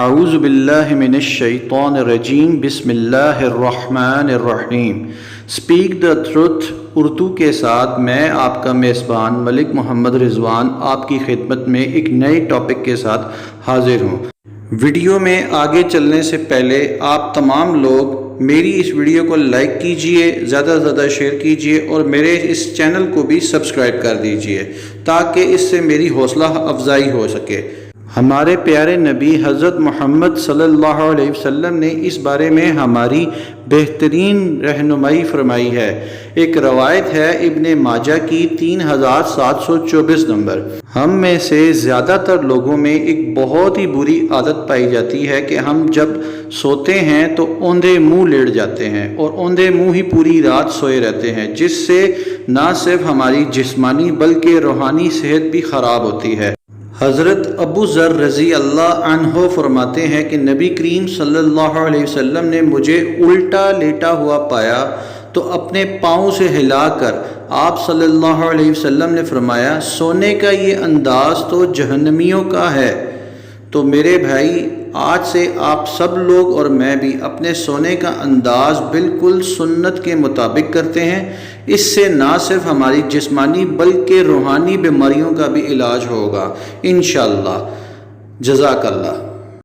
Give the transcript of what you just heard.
اعوذ باللہ من الشیطان الرجیم بسم اللہ الرحمن الرحیم۔ اسپیک دا ٹروتھ اردو کے ساتھ میں آپ کا میزبان ملک محمد رضوان آپ کی خدمت میں ایک نئے ٹاپک کے ساتھ حاضر ہوں۔ ویڈیو میں آگے چلنے سے پہلے آپ تمام لوگ میری اس ویڈیو کو لائک کیجئے، زیادہ سے زیادہ شیئر کیجئے اور میرے اس چینل کو بھی سبسکرائب کر دیجئے تاکہ اس سے میری حوصلہ افزائی ہو سکے۔ ہمارے پیارے نبی حضرت محمد صلی اللہ علیہ وسلم نے اس بارے میں ہماری بہترین رہنمائی فرمائی ہے۔ ایک روایت ہے ابن ماجہ کی 3724 نمبر۔ ہم میں سے زیادہ تر لوگوں میں ایک بہت ہی بری عادت پائی جاتی ہے کہ ہم جب سوتے ہیں تو اوندھے منہ لیٹ جاتے ہیں اور اوندھے منہ ہی پوری رات سوئے رہتے ہیں، جس سے نہ صرف ہماری جسمانی بلکہ روحانی صحت بھی خراب ہوتی ہے۔ حضرت ابو ذر رضی اللہ عنہ فرماتے ہیں کہ نبی کریم صلی اللہ علیہ وسلم نے مجھے الٹا لیٹا ہوا پایا تو اپنے پاؤں سے ہلا کر آپ صلی اللہ علیہ وسلم نے فرمایا، سونے کا یہ انداز تو جہنمیوں کا ہے۔ تو میرے بھائی، آج سے آپ سب لوگ اور میں بھی اپنے سونے کا انداز بالکل سنت کے مطابق کرتے ہیں۔ اس سے نہ صرف ہماری جسمانی بلکہ روحانی بیماریوں کا بھی علاج ہوگا انشاءاللہ۔ جزاک اللہ۔